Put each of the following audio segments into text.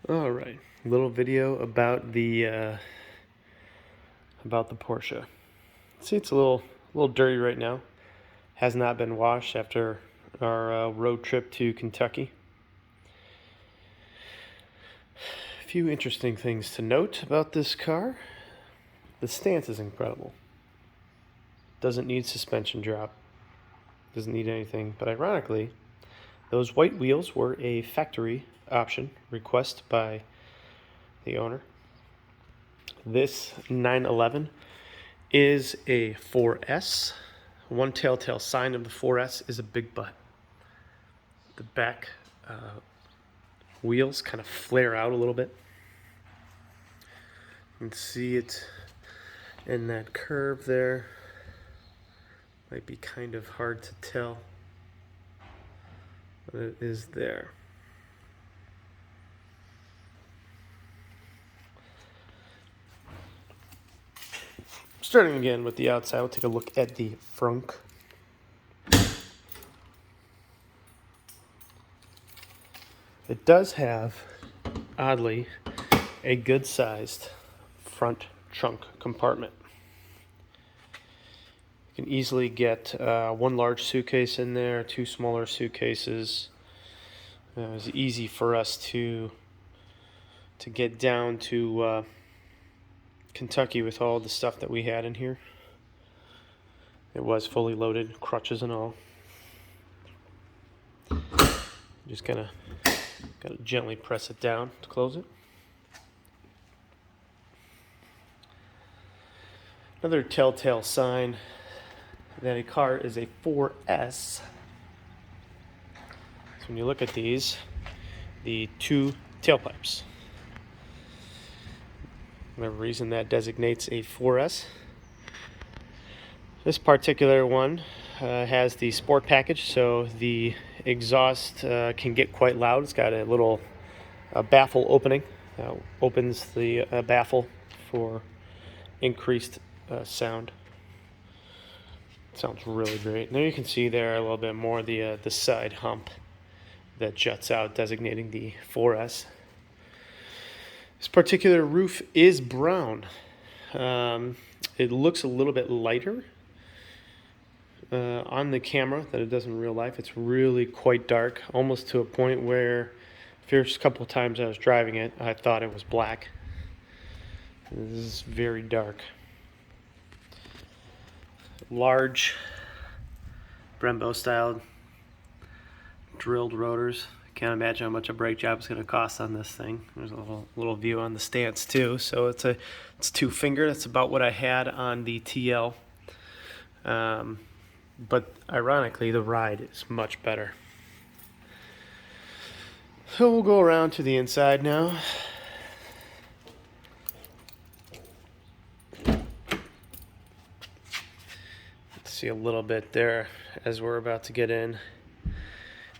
All right, little video about the Porsche. See, it's a little dirty right now. Has not been washed after our road trip to Kentucky. A few interesting things to note about this car. The stance is incredible. Doesn't need suspension drop. Doesn't need anything. But ironically, those white wheels were a factory option request by the owner. This 911 is a 4S. One telltale sign of the 4S is a big butt. The back wheels kind of flare out a little bit. You can see it in that curve there. Might be kind of hard to tell, but it is there. Starting again with the outside, we'll take a look at the frunk. It does have, oddly, a good-sized front trunk compartment. You can easily get one large suitcase in there, two smaller suitcases. It was easy for us to get down to Kentucky with all the stuff that we had in here. It was fully loaded, crutches and all. Just gotta gently press it down to close it. Another telltale sign that a car is a 4S. So when you look at these, the two tailpipes. Whatever reason that designates a 4S. This particular one has the sport package, so the exhaust can get quite loud. It's got a little baffle opening. Opens the baffle for increased sound. Sounds really great. And there you can see there a little bit more the side hump that juts out, designating the 4S. This particular roof is brown. It looks a little bit lighter on the camera than it does in real life. It's really quite dark, almost to a point where the first couple of times I was driving it, I thought it was black. This is very dark. Large Brembo style drilled rotors. Can't imagine how much a brake job is going to cost on this thing. There's a little view on the stance too. So it's 2-finger. That's about what I had on the TL. But ironically, the ride is much better. So we'll go around to the inside now. See a little bit there as we're about to get in.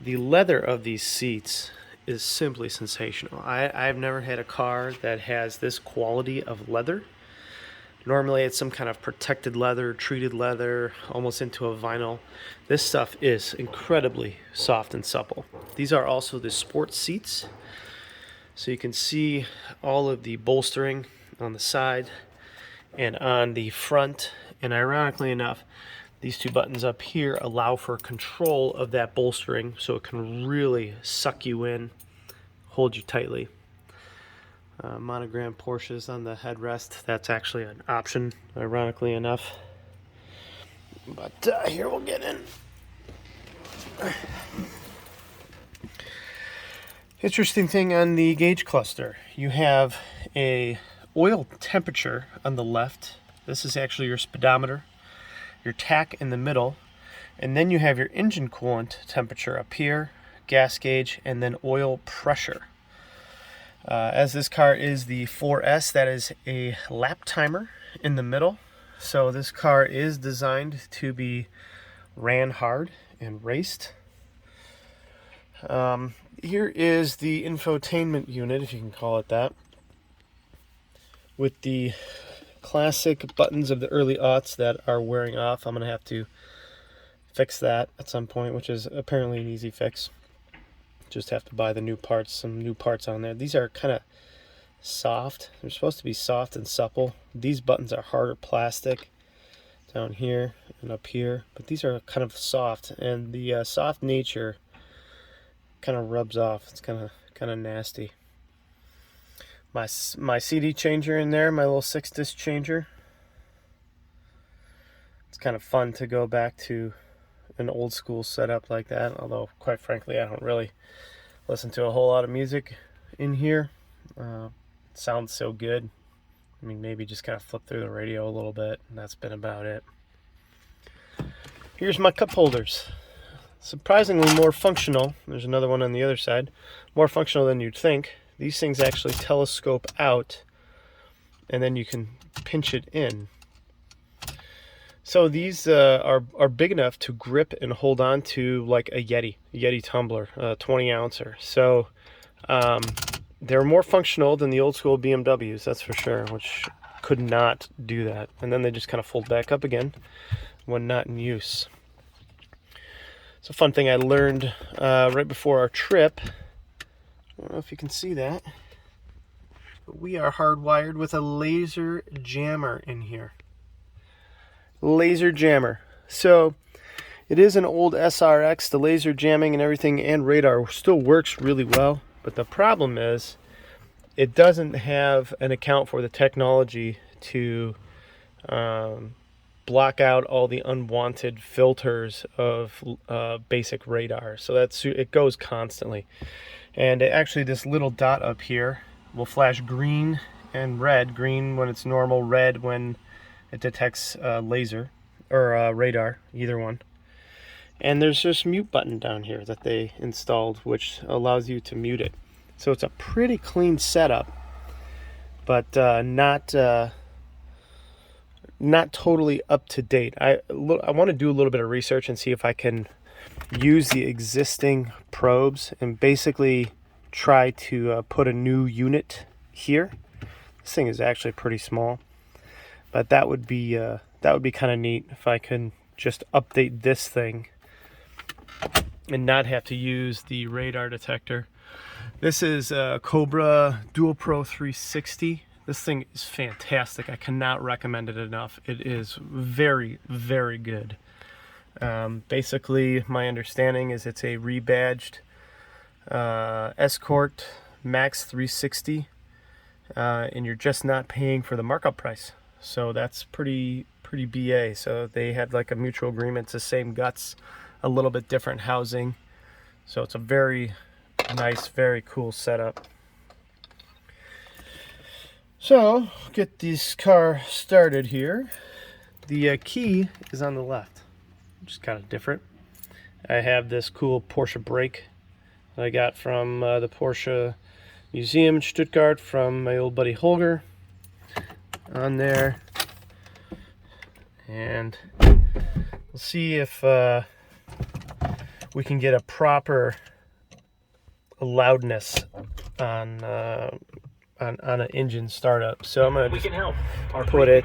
The leather of these seats is simply sensational. I've never had a car that has this quality of leather. Normally it's some kind of protected leather, treated leather, almost into a vinyl. This stuff is incredibly soft and supple. These are also the sport seats. So you can see all of the bolstering on the side and on the front. And ironically enough, these two buttons up here allow for control of that bolstering, so it can really suck you in, hold you tightly. Monogram Porsches on the headrest. That's actually an option, ironically enough. But here we'll get in. Interesting thing on the gauge cluster. You have a oil temperature on the left. This is actually your speedometer. Your tach in the middle, and then you have your engine coolant temperature up here, gas gauge, and then oil pressure. As this car is the 4S, that is a lap timer in the middle. So this car is designed to be ran hard and raced. Here is the infotainment unit, if you can call it that, with the classic buttons of the early aughts that are wearing off. I'm going to have to fix that at some point, which is apparently an easy fix. Just have to buy the new parts, some new parts on there. These are kind of soft. They're supposed to be soft and supple. These buttons are harder plastic down here and up here, but these are kind of soft, and the soft nature kind of rubs off. It's kind of nasty. My CD changer in there, my little 6-disc changer. It's kind of fun to go back to an old school setup like that, although quite frankly I don't really listen to a whole lot of music in here. It sounds so good. I mean, maybe just kind of flip through the radio a little bit, and that's been about it. Here's my cup holders. Surprisingly more functional. There's another one on the other side. More functional than you'd think. These things actually telescope out, and then you can pinch it in. So these are big enough to grip and hold on to like a Yeti tumbler, 20 ouncer. So they're more functional than the old school BMWs, that's for sure, which could not do that. And then they just kind of fold back up again when not in use. It's a fun thing I learned right before our trip. I don't know if you can see that, but we are hardwired with a laser jammer in here. Laser jammer. So it is an old SRX. The laser jamming and everything and radar still works really well, but the problem is it doesn't have an account for the technology to block out all the unwanted filters of basic radar. So it goes constantly, and actually this little dot up here will flash green and red. Green when it's normal, red when it detects laser or radar, either one. And there's this mute button down here that they installed, which allows you to mute it. So it's a pretty clean setup, but not totally up to date. I want to do a little bit of research and see if I can use the existing probes and basically try to put a new unit here. This thing is actually pretty small, but that would be kind of neat if I can just update this thing and not have to use the radar detector. This is a Cobra Dual Pro 360. This thing is fantastic. I cannot recommend it enough. It is very, very good. Basically, my understanding is it's a rebadged Escort Max 360, and you're just not paying for the markup price. So that's pretty BA. So they had like a mutual agreement. It's the same guts, a little bit different housing. So it's a very nice, very cool setup. So, get this car started here. The key is on the left, which is kind of different. I have this cool Porsche brake that I got from the Porsche Museum in Stuttgart from my old buddy Holger on there. And we'll see if we can get a proper loudness on an engine startup. So I'm gonna just put it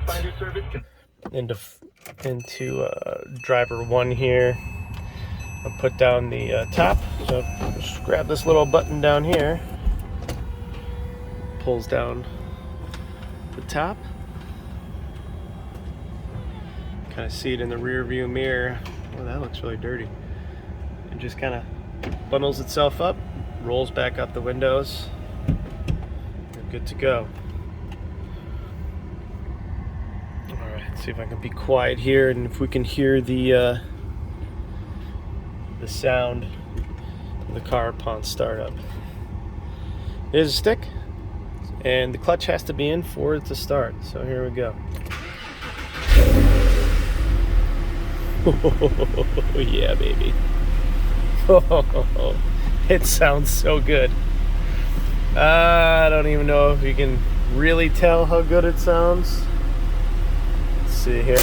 into driver 1 here. I'll put down the top. So just grab this little button down here, pulls down the top. Kind of see it in the rear view mirror. Oh, that looks really dirty. It just kind of bundles itself up, rolls back up the windows. Good to go. Alright, see if I can be quiet here and if we can hear the sound of the car upon startup. It is a stick, and the clutch has to be in for it to start. So here we go. Oh, yeah, baby. Oh, it sounds so good. I don't even know if you can really tell how good it sounds. Let's see here.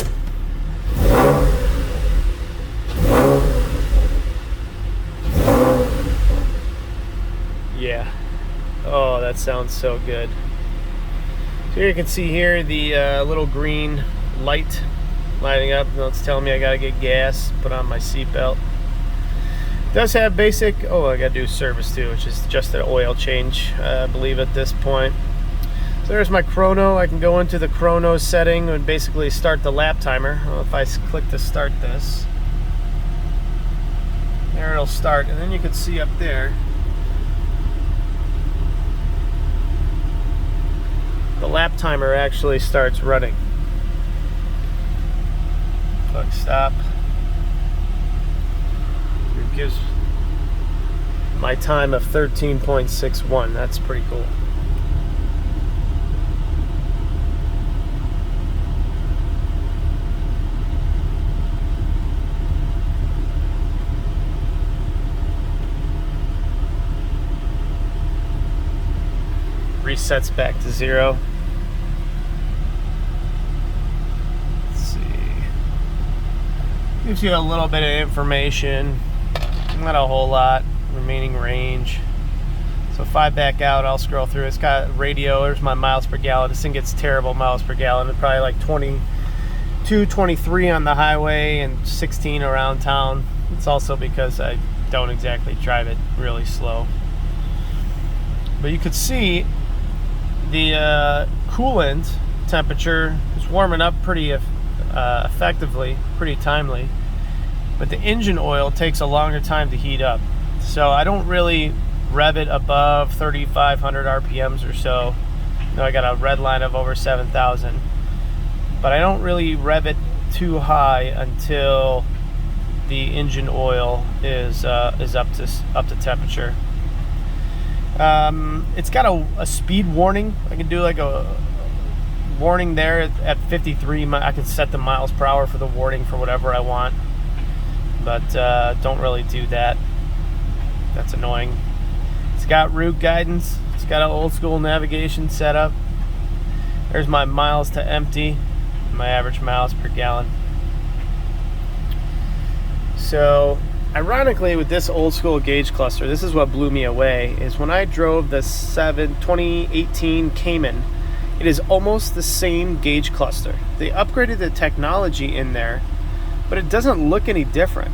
Yeah. Oh, that sounds so good. So here you can see here the little green light lighting up. It's telling me I gotta get gas, put on my seatbelt. Does have basic, oh, I gotta do service too, which is just an oil change, I believe at this point. So there's my chrono. I can go into the chrono setting and basically start the lap timer. Well, if I click to start this, there it'll start, and then you can see up there the lap timer actually starts running. Click stop. It gives my time of 13.61. That's pretty cool. Resets back to 0. Let's see. Gives you a little bit of information. Not a whole lot. Remaining range. So if I back out, I'll scroll through. It's got radio. There's my miles per gallon. This thing gets terrible miles per gallon. It's probably like 22, 23 on the highway and 16 around town. It's also because I don't exactly drive it really slow. But you could see the coolant temperature is warming up pretty effectively, pretty timely. But the engine oil takes a longer time to heat up. So I don't really rev it above 3,500 RPMs or so. You know, I got a red line of over 7,000. But I don't really rev it too high until the engine oil is up to temperature. It's got a speed warning. I can do like a warning there at 53. I can set the miles per hour for the warning for whatever I want. But don't really do that. That's annoying. It's got route guidance. It's got an old school navigation setup. There's my miles to empty, my average miles per gallon. So ironically, with this old school gauge cluster, this is what blew me away, is when I drove the 2018 Cayman, it is almost the same gauge cluster. They upgraded the technology in there, but it doesn't look any different,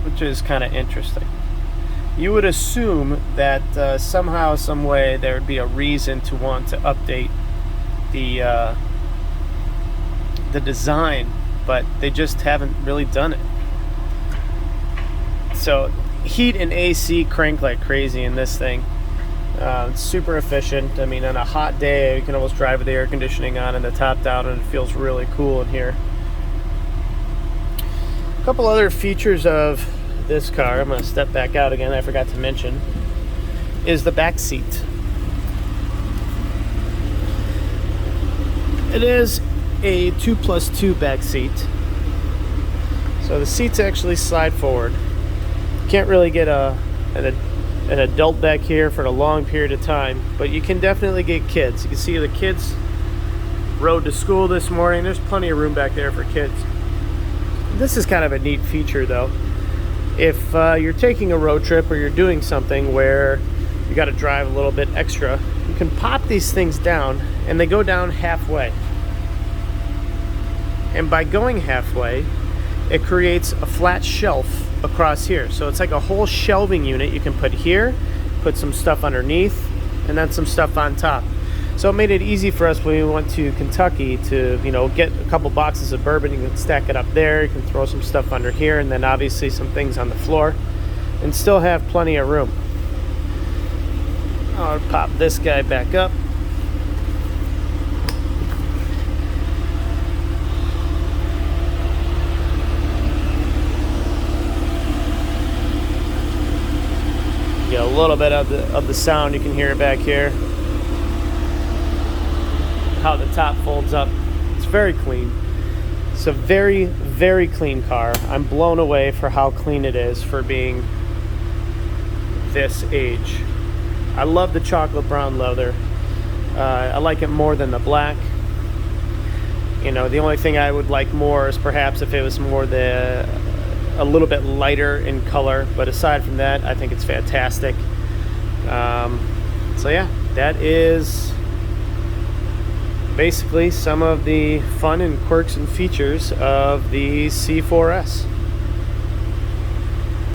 which is kind of interesting. You would assume that somehow, some way, there would be a reason to want to update the design, but they just haven't really done it. So heat and AC crank like crazy in this thing. It's super efficient. I mean, on a hot day, you can almost drive with the air conditioning on and the top down, and it feels really cool in here. A couple other features of this car, I'm going to step back out again, I forgot to mention, is the back seat. It is a 2+2 back seat. So the seats actually slide forward. Can't really get an adult back here for a long period of time, but you can definitely get kids. You can see the kids rode to school this morning. There's plenty of room back there for kids. This is kind of a neat feature though. If you're taking a road trip or you're doing something where you got to drive a little bit extra, you can pop these things down and they go down halfway. And by going halfway, it creates a flat shelf across here. So it's like a whole shelving unit you can put here, put some stuff underneath, and then some stuff on top. So it made it easy for us when we went to Kentucky to, you know, get a couple boxes of bourbon. You can stack it up there, you can throw some stuff under here, and then obviously some things on the floor, and still have plenty of room. I'll pop this guy back up. Get a little bit of the sound, you can hear it back here. How the top folds up. It's very clean. It's a very, very clean car. I'm blown away for how clean it is for being this age. I love the chocolate brown leather. I like it more than the black. You know, the only thing I would like more is perhaps if it was more a little bit lighter in color, but aside from that, I think it's fantastic. So yeah, that is basically some of the fun and quirks and features of the C4S.